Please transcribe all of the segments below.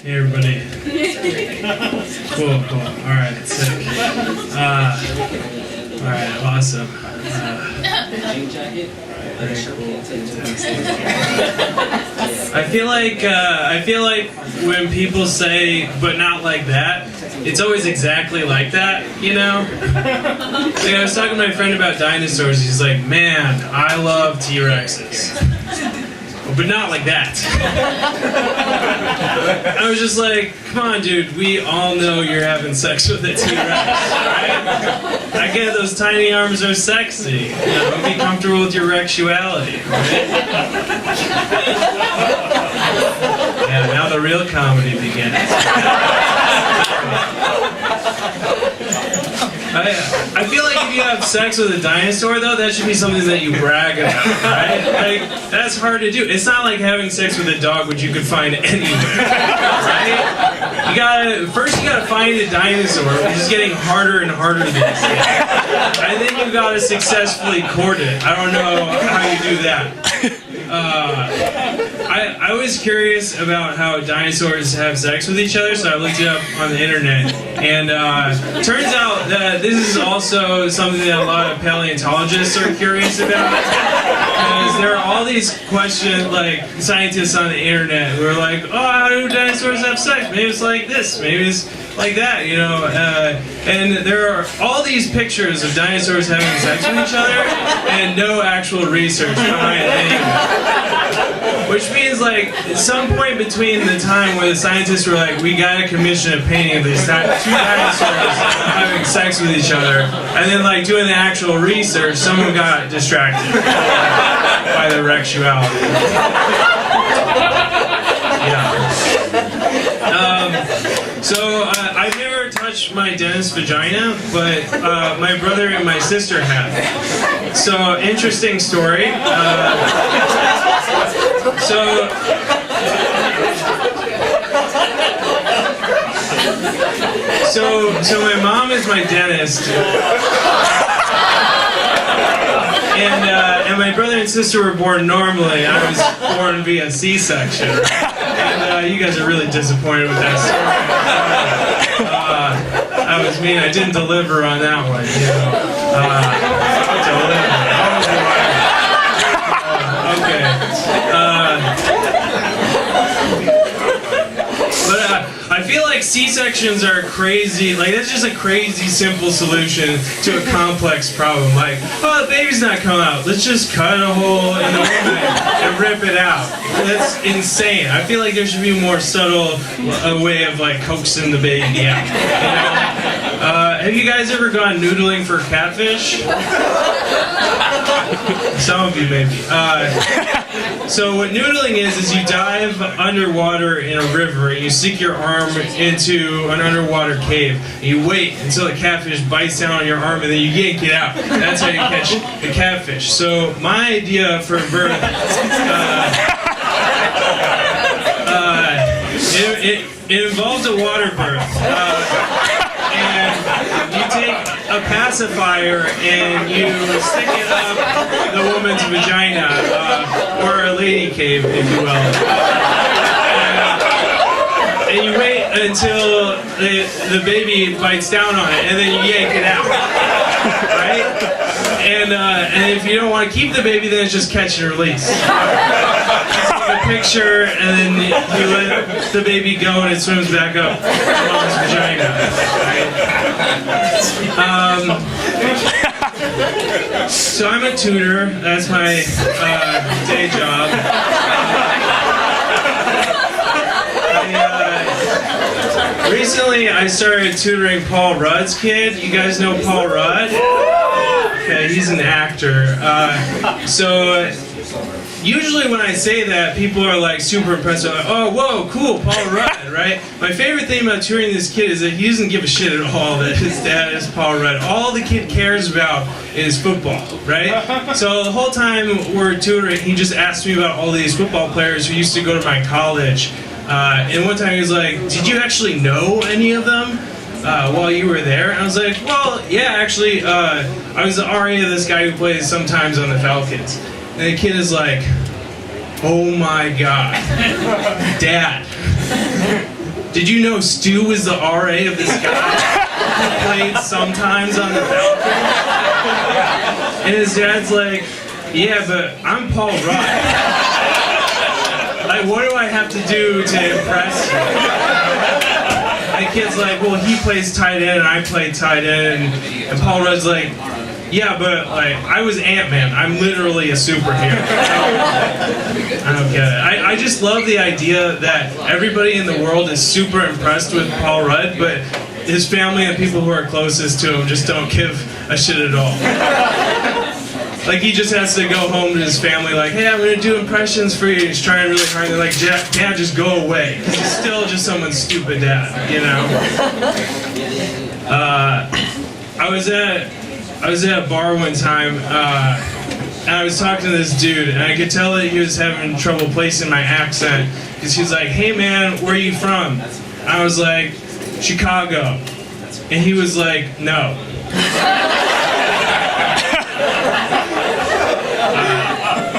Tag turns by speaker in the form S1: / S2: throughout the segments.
S1: Hey everybody. Cool. Alright, sick. Alright, awesome. I feel like when people say, but not like that, it's always exactly like that, you know? Like I was talking to my friend about dinosaurs, he's like, man, I love T-Rexes. But not like that. I was just like, come on, dude, we all know you're having sex with a T-Rex, right? I get those tiny arms are sexy. You know, be comfortable with your rexuality, right? Yeah, now the real comedy begins. I feel like if you have sex with a dinosaur, though, that should be something that you brag about, right? Like, that's hard to do. It's not like having sex with a dog, which you could find anywhere, right? First you gotta find a dinosaur, which is getting harder and harder these days. I think you gotta successfully court it. I don't know how you do that. I was curious about how dinosaurs have sex with each other, so I looked it up on the internet. And turns out that this is also something that a lot of paleontologists are curious about. Because there are all these questions, like scientists on the internet who are like, oh, how do dinosaurs have sex? Maybe it's like this, maybe it's like that, you know. And there are all these pictures of dinosaurs having sex with each other and no actual research behind any of it. Which means, like, at some point between the time where the scientists were like, we gotta commission a painting of these two dinosaurs having sex with each other, and then, like, doing the actual research, someone got distracted by the rexuality. Yeah. So, I've never touched my dentist's vagina, but my brother and my sister have. So, interesting story. So my mom is my dentist, and my brother and sister were born normally. I was born via C-section, and you guys are really disappointed with that story. That was me. I didn't deliver on that one, you know. I feel like C-sections are crazy, like that's just a crazy simple solution to a complex problem. Like, oh, the baby's not coming out, let's just cut a hole in the woman and rip it out. That's insane. I feel like there should be a more subtle way of like coaxing the baby out, you know? Have you guys ever gone noodling for catfish? Some of you maybe. So what noodling is you dive underwater in a river and you stick your arm into an underwater cave and you wait until the catfish bites down on your arm and then you yank it out. That's how you catch the catfish. So my idea for a birth, it involved a water birth. And you take a pacifier and you stick it up the woman's vagina, or a lady cave, if you will. And you wait until the baby bites down on it, and then you yank it out, right? And if you don't want to keep the baby, then it's just catch and release. A picture, and then you let the baby go and it swims back up mom's vagina. Right? So I'm a tutor. That's my day job. Recently I started tutoring Paul Rudd's kid. You guys know Paul Rudd? Okay, he's an actor. So usually when I say that, people are like super impressed. They're like, oh, whoa, cool, Paul Rudd, right? My favorite thing about tutoring this kid is that he doesn't give a shit at all that his dad is Paul Rudd. All the kid cares about is football, right? So the whole time we're tutoring, he just asked me about all these football players who used to go to my college. And one time he was like, did you actually know any of them while you were there? And I was like, well, yeah, actually, I was the RA of this guy who plays sometimes on the Falcons. And the kid is like, oh my God, Dad, did you know Stu was the RA of this guy who played sometimes on the balcony? And his dad's like, yeah, but I'm Paul Rudd. Like, what do I have to do to impress you? And the kid's like, well, he plays tight end and I play tight end. And Paul Rudd's like, yeah, but like, I was Ant-Man. I'm literally a superhero. I don't get it. I just love the idea that everybody in the world is super impressed with Paul Rudd, but his family and people who are closest to him just don't give a shit at all. Like, he just has to go home to his family like, hey, I'm going to do impressions for you. He's trying really hard. They're like, Dad, just go away. Because he's still just someone's stupid dad, you know? I was at a bar one time, and I was talking to this dude, and I could tell that he was having trouble placing my accent. Because he was like, hey, man, where are you from? I was like, Chicago. And he was like, no.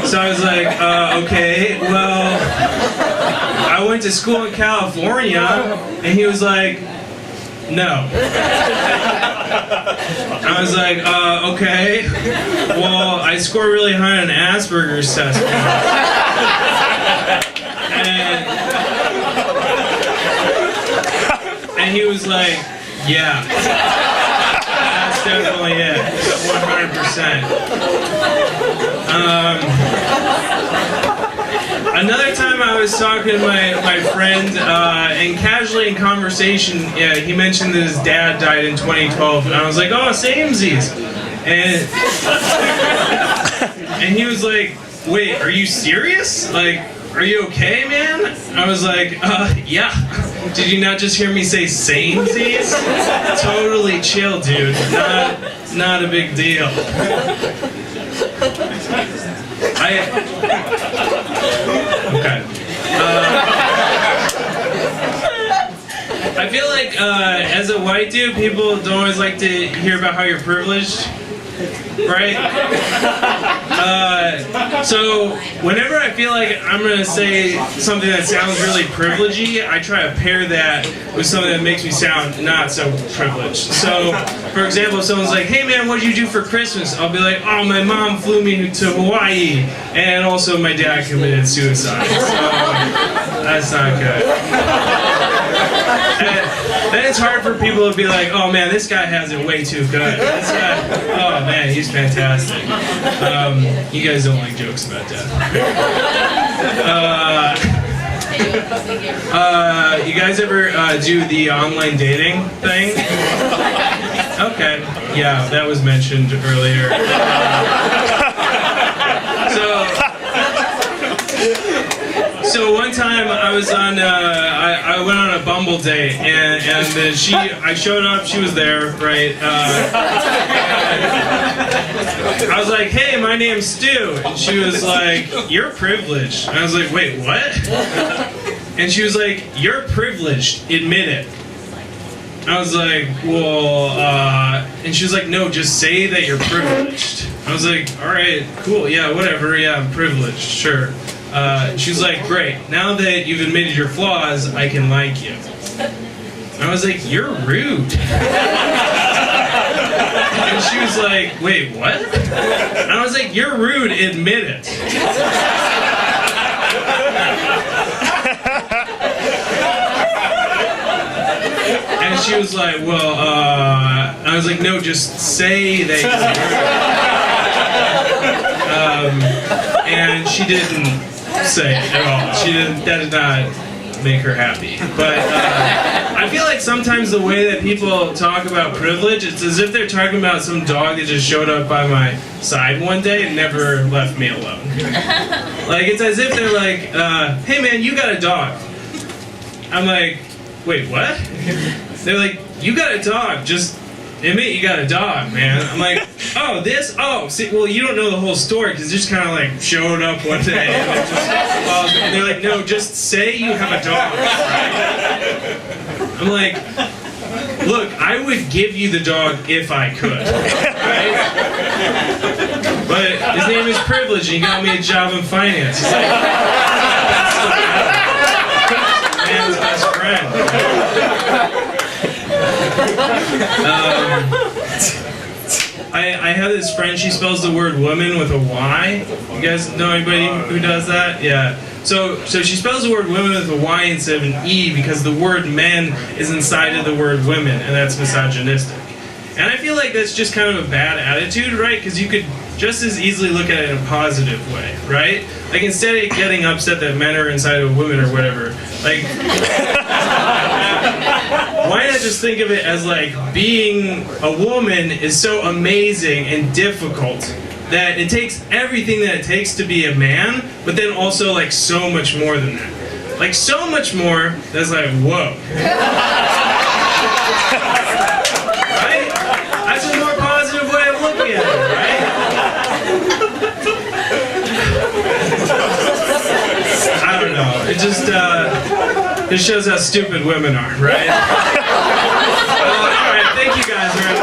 S1: So I was like, okay, well, I went to school in California, and he was like, no. I was like, okay, well, I scored really high on Asperger's test. And he was like, yeah. That's definitely it, 100%. Another time I was talking to my friend, and casually in conversation, he mentioned that his dad died in 2012, and I was like, oh, samesies. And he was like, wait, are you serious? Like, are you okay, man? I was like, yeah. Did you not just hear me say samesies? Totally chill, dude. Not a big deal. Okay. I feel like as a white dude, people don't always like to hear about how you're privileged, right? So whenever I feel like I'm gonna say something that sounds really privilegey, I try to pair that with something that makes me sound not so privileged. So, for example, if someone's like, hey man, what did you do for Christmas? I'll be like, oh, my mom flew me to Hawaii, and also my dad committed suicide. So, that's not good. Then it's hard for people to be like, oh man, this guy has it way too good. This guy, oh man, he's fantastic. You guys don't like jokes about that. You guys ever do the online dating thing? Okay, yeah, that was mentioned earlier. So one time I was on, I went on a Bumble date, and I showed up, she was there, right? I was like, hey, my name's Stu, and she was like, you're privileged. And I was like, wait, what? And she was like, you're privileged, admit it. I was like, well, and she was like, no, just say that you're privileged. I was like, all right, cool, yeah, whatever, yeah, I'm privileged, sure. She was like, great, now that you've admitted your flaws, I can like you. And I was like, you're rude. And she was like, wait, what? And I was like, you're rude, admit it. And she was like, well, I was like, no, just say that you're rude. And she didn't say it at all. That did not make her happy. But I feel like sometimes the way that people talk about privilege, it's as if they're talking about some dog that just showed up by my side one day and never left me alone. Like, it's as if they're like, hey man, you got a dog. I'm like, wait, what? They're like, you got a dog, just admit you got a dog, man. I'm like, oh, this? Oh, see, well, you don't know the whole story, because it just kind of like showed up one day. And they're like, no, just say you have a dog. I'm like, look, I would give you the dog if I could, right? But his name is Privilege, and he got me a job in finance. He's like, that's so bad. Man's best friend. friend, she spells the word woman with a Y. You guys know anybody who does that? Yeah. So she spells the word women with a Y instead of an E because the word men is inside of the word women, and that's misogynistic. And I feel like that's just kind of a bad attitude, right? Because you could just as easily look at it in a positive way, right? Like, instead of getting upset that men are inside of women or whatever, like, why not just think of it as, like, being a woman is so amazing and difficult that it takes everything that it takes to be a man, but then also, like, so much more than that. Like, so much more that's like, whoa. Right? That's a more positive way of looking at it, right? I don't know. It just shows how stupid women are, right? Alright, thank you guys very much.